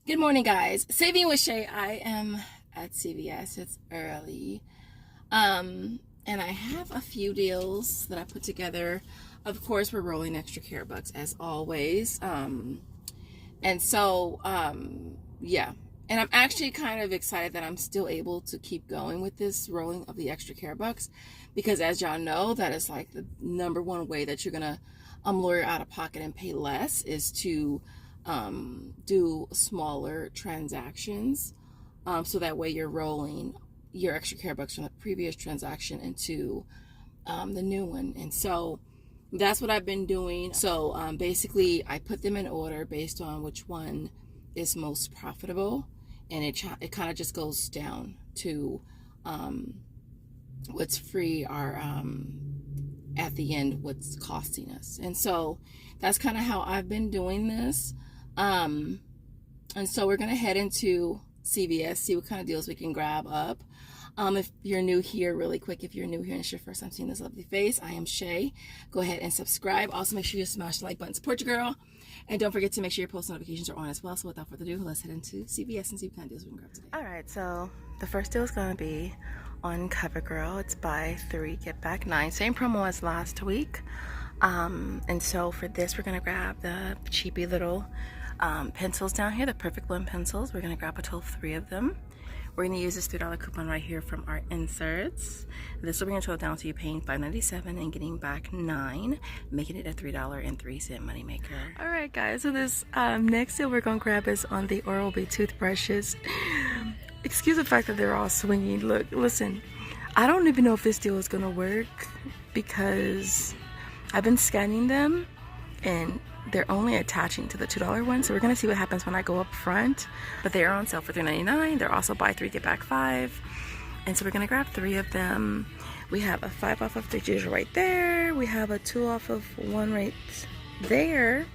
Good morning, guys. Saving with Shay. I am at CVS. It's early. And I have a few deals that I put together. Of course, we're rolling extra care bucks as always. Yeah. And I'm actually kind of excited that I'm still able to keep going with this rolling of the extra care bucks, because as y'all know, that is like the number one way that you're gonna lower out of pocket and pay less is to do smaller transactions, so that way you're rolling your extra care bucks from the previous transaction into the new one. And so that's what I've been doing. So basically I put them in order based on which one is most profitable, and it kind of just goes down to what's free or at the end what's costing us. And so that's kind of how I've been doing this. And so we're going to head into CVS, see what kind of deals we can grab up. If you're new here, really quick, if you're new here and it's your first time seeing this lovely face, I am Shay. Go ahead and subscribe. Also, make sure you smash the like button, support your girl. And don't forget to make sure your post notifications are on as well. So without further ado, let's head into CVS and see what kind of deals we can grab today. Alright, so the first deal is going to be on Covergirl. It's buy 3, get back 9. Same promo as last week. And so for this, we're going to grab the cheapy little pencils down here, the Perfect Blend pencils. We're going to grab a total of 3 of them. We're going to use this $3 coupon right here from our inserts. This will bring your total down to you paying $5.97 and getting back 9, making it a $3.03 moneymaker. Alright guys, so this next deal we're going to grab is on the Oral-B toothbrushes. Excuse the fact that they're all swinging. Look, listen, I don't even know if this deal is going to work because I've been scanning them and they're only attaching to the $2 one, so we're gonna see what happens when I go up front. But they are on sale for $3.99. They're also buy 3 get back 5, and so we're gonna grab 3 of them. We have a 5 off of the digital right there. We have a 2 off of 1 right there.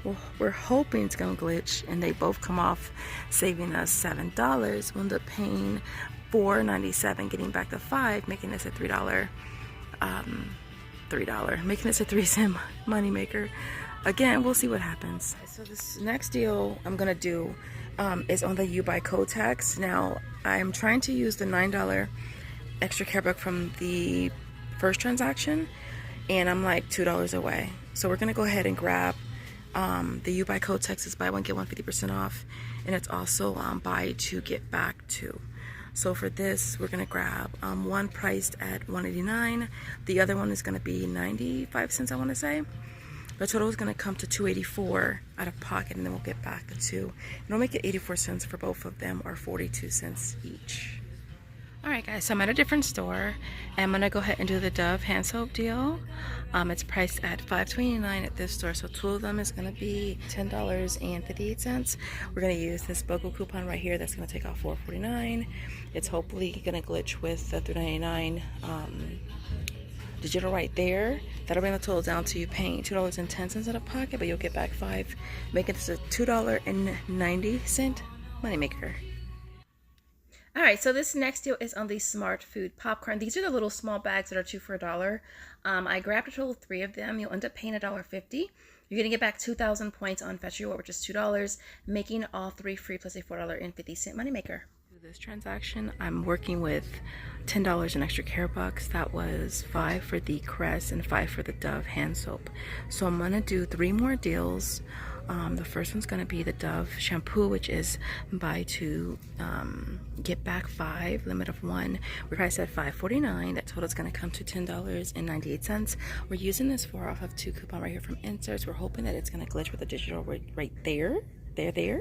Well, we're hoping it's gonna glitch and they both come off, saving us $7. We'll end up paying $4.97, getting back the 5, making this a $3, making this a 3-cent moneymaker. Again, we'll see what happens. So this next deal I'm gonna do is on the U by Kotex. Now I'm trying to use the $9 extra care buck from the first transaction, and I'm like $2 away. So we're gonna go ahead and grab the U by Kotex is buy 1 get 1 50% off, and it's also buy 2 get back 2. So for this, we're gonna grab one priced at $1.89. The other one is gonna be 95 cents, I wanna say. The total is going to come to $2.84 out of pocket, and then we'll get back the 2. And we'll make it 84 cents for both of them, or 42 cents each. Alright guys, so I'm at a different store, and I'm going to go ahead and do the Dove hand soap deal. It's priced at $5.29 at this store, so 2 of them is going to be $10.58. We're going to use this BOGO coupon right here that's going to take off $4.49. It's hopefully going to glitch with the $3.99 digital right there. That'll bring the total down to you paying $2.10 out of pocket, but you'll get back 5, making this a $2.90 moneymaker. Alright, so this next deal is on the Smartfood popcorn. These are the little small bags that are 2 for $1. I grabbed a total of 3 of them. You'll end up paying $1.50. You're going to get back 2,000 points on Fetch Reward, which is $2, making all 3 free plus a $4.50 moneymaker. This transaction, I'm working with $10 in extra care bucks. That was 5 for the Crest and 5 for the Dove hand soap. So I'm gonna do 3 more deals. The first one's gonna be the Dove shampoo, which is buy 2 get back 5, limit of 1. We're priced at $5.49. That total is gonna come to $10.98. We're using this 4 off of 2 coupon right here from inserts. We're hoping that it's gonna glitch with the digital right there. There.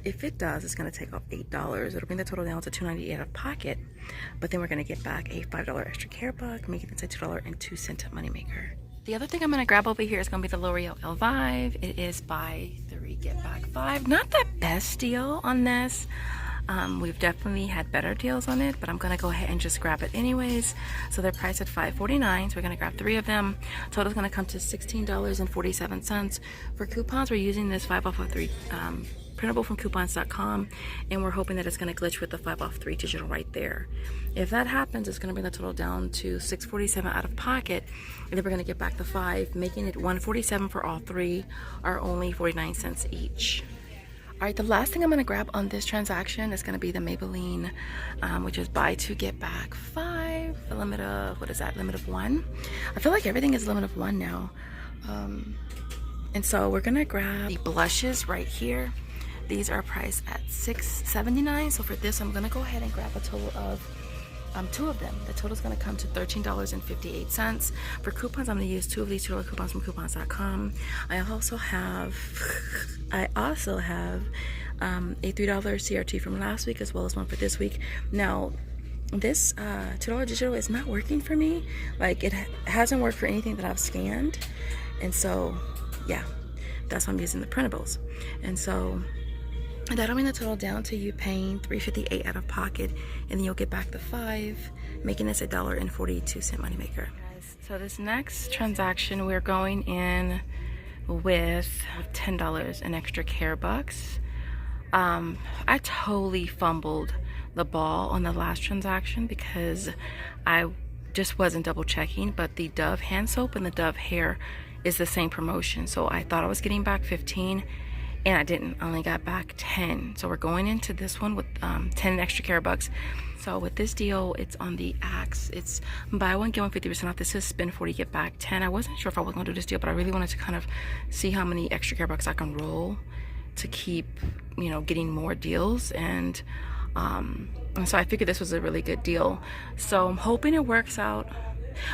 If it does, it's going to take off $8. It'll bring the total down to $2.98 out of pocket, but then we're going to get back a $5 extra care buck, making it a $2.02 moneymaker. The other thing I'm going to grab over here is going to be the L'Oreal Elvive. It is buy 3 get back 5. Not the best deal on this. We've definitely had better deals on it, but I'm going to go ahead and just grab it anyways. So they're priced at $5.49, so we're going to grab 3 of them. Total is going to come to $16.47. For coupons, we're using this 5 off of 3 printable from coupons.com, and we're hoping that it's going to glitch with the 5 off 3 digital right there. If that happens, it's going to bring the total down to $6.47 out of pocket, and then we're going to get back the 5, making it $1.47 for all 3, or only 49 cents each. All right, the last thing I'm gonna grab on this transaction is gonna be the Maybelline, which is buy two, get back five, the limit of, what is that, limit of one? I feel like everything is limit of one now. And so we're gonna grab the blushes right here. These are priced at $6.79. So for this, I'm gonna go ahead and grab a total of two of them. The total is going to come to $13.58. For coupons, I'm going to use two of these $2 coupons from coupons.com. I also have a $3 CRT from last week, as well as one for this week. Now, this $2 digital is not working for me. Like, it hasn't worked for anything that I've scanned. And so, yeah, that's why I'm using the printables. And so that'll bring the total down to you paying $3.58 out of pocket, and then you'll get back the $5, making this $1.42 moneymaker. So this next transaction, we're going in with $10 in extra care bucks. I totally fumbled the ball on the last transaction because I just wasn't double checking, but the Dove hand soap and the Dove hair is the same promotion. So I thought I was getting back 15, and I didn't. I only got back 10. So we're going into this one with 10 extra care bucks. So with this deal, it's on the Axe. It's buy one, get one 50% off. This is spend 40, get back 10. I wasn't sure if I was gonna do this deal, but I really wanted to kind of see how many extra care bucks I can roll to keep, you know, getting more deals. And so I figured this was a really good deal. So I'm hoping it works out.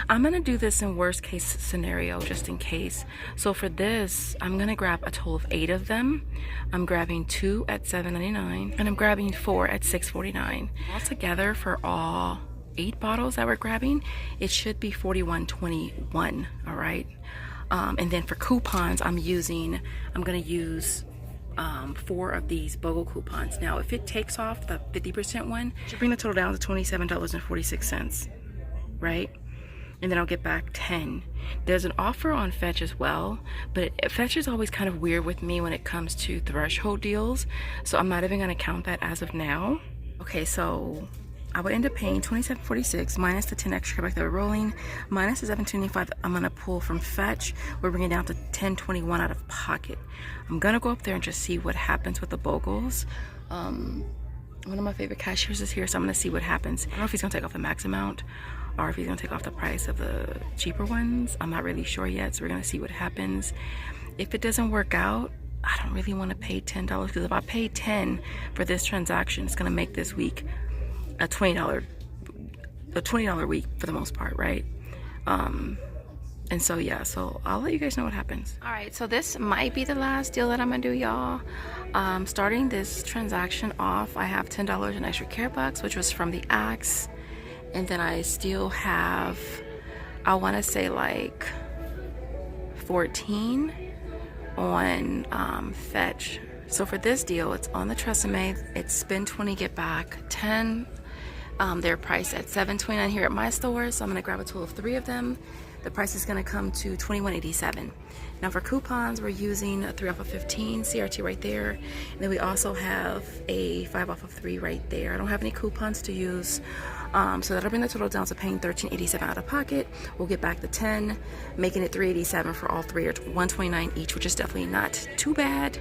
I'm gonna do this in worst case scenario just in case. So for this, I'm gonna grab a total of 8 of them. I'm grabbing 2 at $7.99 and I'm grabbing 4 at $6.49. Altogether for all 8 bottles that we're grabbing, it should be $41.21. All right. And then for coupons, I'm gonna use 4 of these BOGO coupons. Now, if it takes off the 50% one, it should bring the total down to $27.46, right? And then I'll get back 10. There's an offer on Fetch as well, but Fetch is always kind of weird with me when it comes to threshold deals, so I'm not even going to count that as of now. Okay, so I would end up paying $27.46 minus the 10 extra back that we're rolling, minus the $7.25 I'm going to pull from Fetch. We're bringing it down to $10.21 out of pocket. I'm going to go up there and just see what happens with the BOGOs. One of my favorite cashiers is here, so I'm going to see what happens. I don't know if he's going to take off the max amount or if he's going to take off the price of the cheaper ones. I'm not really sure yet, so we're going to see what happens. If it doesn't work out, I don't really want to pay $10, because if I pay $10 for this transaction, it's going to make this week a $20 week for the most part, right? And so yeah, so I'll let you guys know what happens. All right, so this might be the last deal that I'm gonna do, y'all. Starting this transaction off, I have $10 in extra care bucks, which was from the Axe, and then I still have, I want to say like 14 on Fetch. So for this deal, it's on the Tresemme. It's spend 20, get back 10. They're priced at $7.29 here at my store, so I'm going to grab a total of 3 of them. The price is going to come to $21.87. Now for coupons, we're using a 3 off of 15 CRT right there, and then we also have a 5 off of 3 right there. I don't have any coupons to use, so that'll bring the total down to paying $13.87 out of pocket. We'll get back the 10, making it $3.87 for all 3, or $129 each, which is definitely not too bad.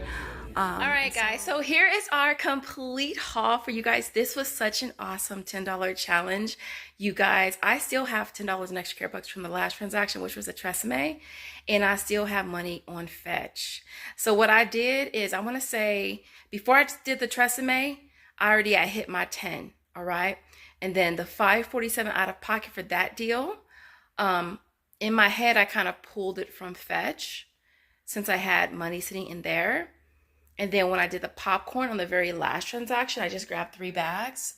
All right, guys, so here is our complete haul for you guys. This was such an awesome $10 challenge. You guys, I still have $10 in extra care bucks from the last transaction, which was a Tresemme, and I still have money on Fetch. So what I did is, I want to say, before I did the Tresemme, I hit my 10, all right? And then the $5.47 out of pocket for that deal, in my head, I kind of pulled it from Fetch since I had money sitting in there. And then when I did the popcorn on the very last transaction, I just grabbed 3 bags.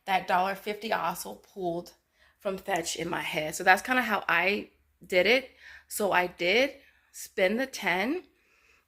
That $1.50 I also pulled from Fetch in my head. So that's kind of how I did it. So I did spend the 10.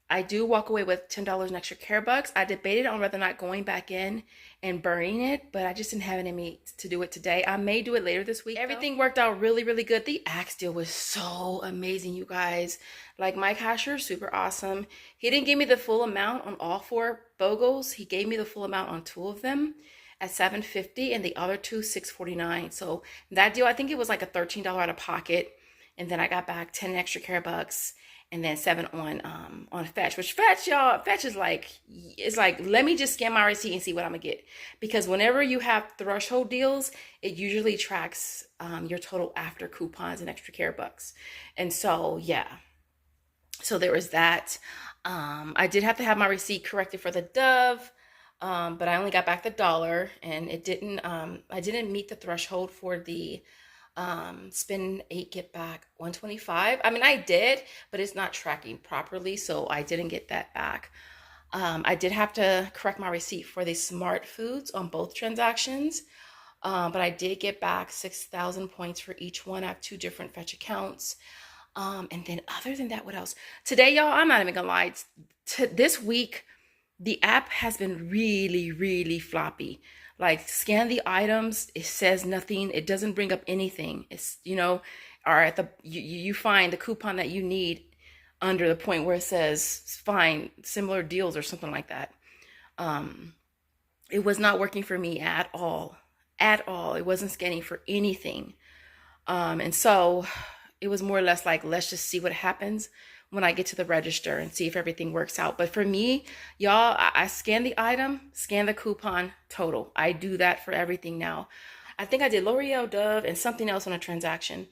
I do walk away with $10 in extra care bucks. I debated on whether or not going back in and burying it, but I just didn't have it in me to do it today. I may do it later this week. Everything worked out really, really good. The Axe deal was so amazing, you guys. Like, my cashier is super awesome. He didn't give me the full amount on all 4 BOGOs. He gave me the full amount on 2 of them at $7.50 and the other 2 $6.49. So that deal, I think it was like a $13 out of pocket. And then I got back 10 extra care bucks. and then 7 on Fetch. Which Fetch, y'all, Fetch is like, it's like, let me just scan my receipt and see what I'm gonna get. Because whenever you have threshold deals, it usually tracks your total after coupons and extra care bucks. And so yeah, so there was that. I did have to have my receipt corrected for the Dove, but I only got back the $1, and it didn't. I didn't meet the threshold for the spend 8 get back 125. I mean, I did, but it's not tracking properly, so I didn't get that back. I did have to correct my receipt for the Smartfoods on both transactions, but I did get back 6,000 points for each one. I have 2 different Fetch accounts. And then other than that, what else? Today, y'all, I'm not even gonna lie. This week, the app has been really, really floppy. Like, scan the items, it says nothing. It doesn't bring up anything. It's, you know, or at the, you find the coupon that you need under the point where it says find similar deals or something like that. It was not working for me at all. At all. It wasn't scanning for anything. And so it was more or less like, let's just see what happens when I get to the register and see if everything works out. But for me, y'all, I scan the item, scan the coupon, total. I do that for everything now. I think I did L'Oreal, Dove, and something else on a transaction,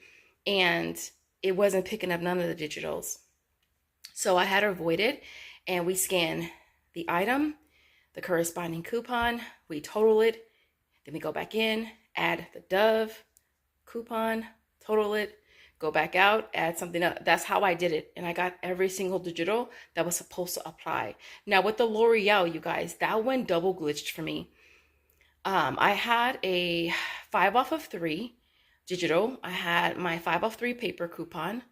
and it wasn't picking up none of the digitals. So I had to avoid it, and we scan the item, the corresponding coupon, we total it, then we go back in, add the Dove coupon, total it, go back out, add something else. That's how I did it. And I got every single digital that was supposed to apply. Now with the L'Oreal, you guys, that one double glitched for me. I had a 5 off of 3 digital. I had my 5 off 3 paper coupon.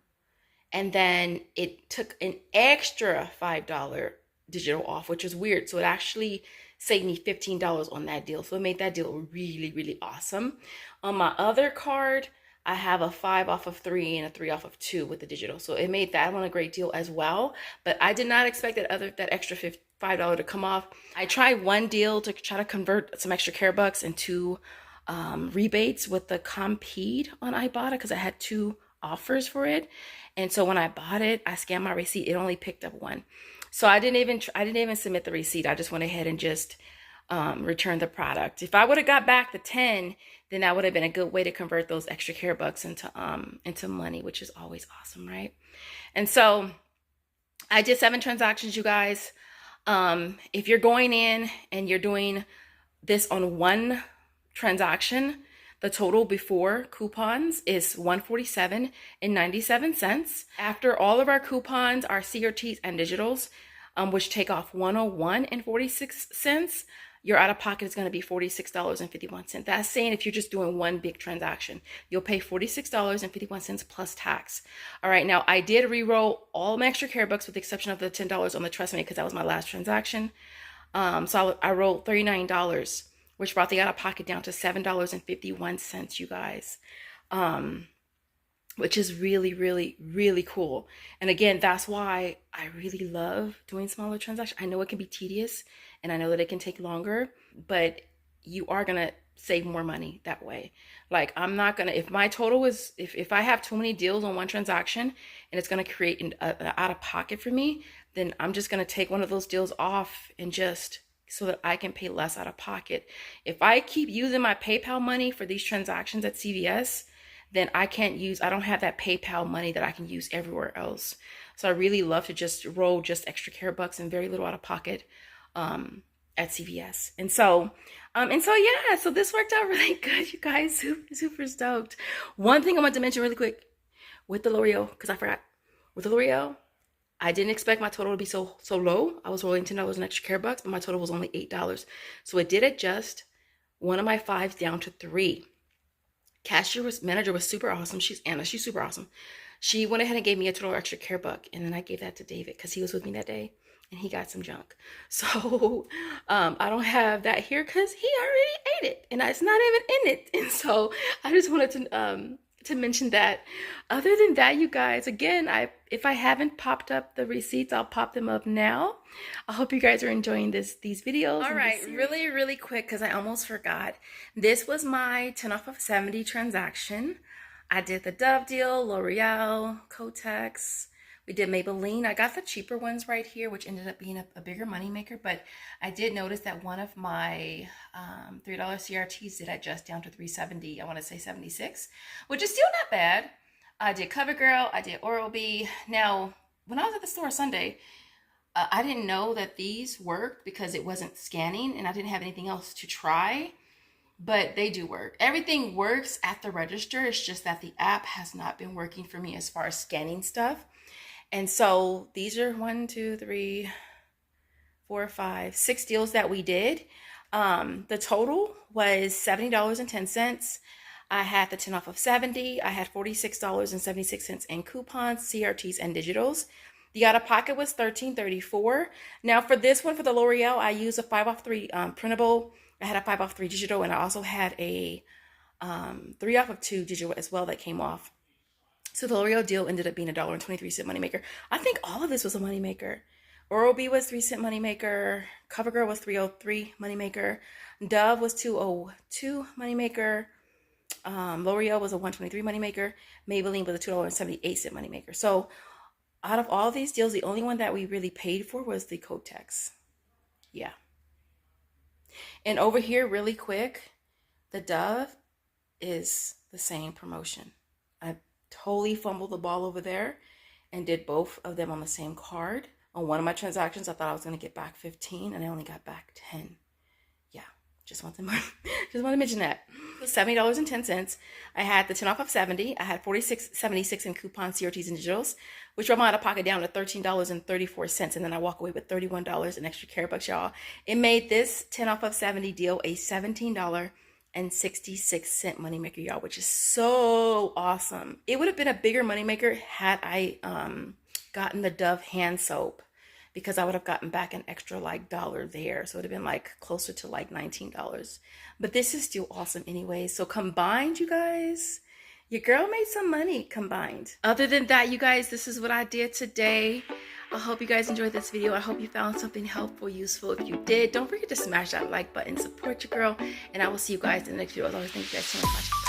And then it took an extra $5 digital off, which is weird. So it actually saved me $15 on that deal. So it made that deal really, really awesome. On my other card, I have a 5 off of 3 and a 3 off of 2 with the digital. So it made that one a great deal as well. But I did not expect that extra $5 to come off. I tried one deal to try to convert some extra care bucks into rebates with the Compede on Ibotta, because I had 2 offers for it. And so when I bought it, I scanned my receipt. It only picked up 1. So I didn't even submit the receipt. I just went ahead and just returned the product. If I would have got back the 10, then that would have been a good way to convert those extra care bucks into money, which is always awesome, right? And so I did 7 transactions, you guys. If you're going in and you're doing this on one transaction, the total before coupons is $147.97. After all of our coupons, our CRTs and digitals, which take off $101.46, your out-of-pocket is going to be $46.51. That's saying if you're just doing one big transaction, you'll pay $46.51 plus tax. All right, now I did re-roll all my extra care bucks with the exception of the $10 on the Tresemme because that was my last transaction. So I rolled $39, which brought the out-of-pocket down to $7.51, you guys. Which is really, really, really cool. And again, that's why I really love doing smaller transactions. I know it can be tedious and I know that it can take longer, but you are gonna save more money that way. Like, I'm not gonna, if my total is, if I have too many deals on one transaction and it's gonna create an out of pocket for me, then I'm just gonna take one of those deals off and just, so that I can pay less out of pocket. If I keep using my PayPal money for these transactions at CVS, then I don't have that PayPal money that I can use everywhere else. So I really love to just roll just extra care bucks and very little out of pocket at CVS. And so yeah, so this worked out really good, you guys. Super, super stoked. One thing I want to mention really quick with the L'Oreal, because I forgot, with the L'Oreal, I didn't expect my total to be so low. I was rolling $10 in extra care bucks, but my total was only $8. So it did adjust one of my 5s down to 3. Manager was super awesome. She's Anna. She's super awesome. She went ahead and gave me a $2 extra care buck, and then I gave that to David because he was with me that day, and he got some junk. So I don't have that here because he already ate it, and it's not even in it. And so I just wanted to mention that. Other than that, you guys, again, if I haven't popped up the receipts, I'll pop them up now. I hope you guys are enjoying these videos. All right, really, really quick, because I almost forgot. This was my 10 off of 70 transaction. I did the Dove deal, L'Oreal, Kotex. We did Maybelline. I got the cheaper ones right here, which ended up being a bigger moneymaker, but I did notice that one of my $3 CRTs did adjust down to $3.70, I want to say 76, which is still not bad. I did Covergirl, I did Oral-B. Now, when I was at the store Sunday, I didn't know that these worked because it wasn't scanning and I didn't have anything else to try, but they do work. Everything works at the register. It's just that the app has not been working for me as far as scanning stuff. And so these are 1, 2, 3, 4, 5, 6 deals that we did. The total was $70.10. I had the 10 off of 70. I had $46.76 in coupons, CRTs, and digitals. The out of pocket was $13.34. Now for this one, for the L'Oreal, I used a 5 off 3 printable. I had a 5 off 3 digital, and I also had a 3 off of 2 digital as well that came off. So the L'Oreal deal ended up being $1.23 moneymaker. I think all of this was a moneymaker. Oral-B was 3-cent moneymaker. CoverGirl was 3.03 moneymaker. Dove was 2.02 moneymaker. L'Oreal was a 1.23 moneymaker. Maybelline was a $2.78 moneymaker. So out of all of these deals, the only one that we really paid for was the Kotex. Yeah. And over here, really quick, the Dove is the same promotion. I totally fumbled the ball over there and did both of them on the same card. On one of my transactions, I thought I was going to get back 15 and I only got back 10. Yeah, just wanted to mention that. It was $70.10. I had the 10 off of 70. I had $46.76 in coupons, CRTs, and digitals, which brought my out of pocket down to $13.34. And then I walk away with $31 in extra care bucks, y'all. It made this 10 off of 70 deal a $17.66 moneymaker, y'all, which is so awesome. It would have been a bigger moneymaker had I gotten the Dove hand soap, because I would have gotten back an extra like $1 there. So it would have been like closer to like $19. But this is still awesome anyway. So combined, you guys, your girl made some money combined. Other than that, you guys, this is what I did today. I hope you guys enjoyed this video. I hope you found something helpful, useful. If you did, don't forget to smash that like button, support your girl, and I will see you guys in the next video. As always, thank you guys so much for watching.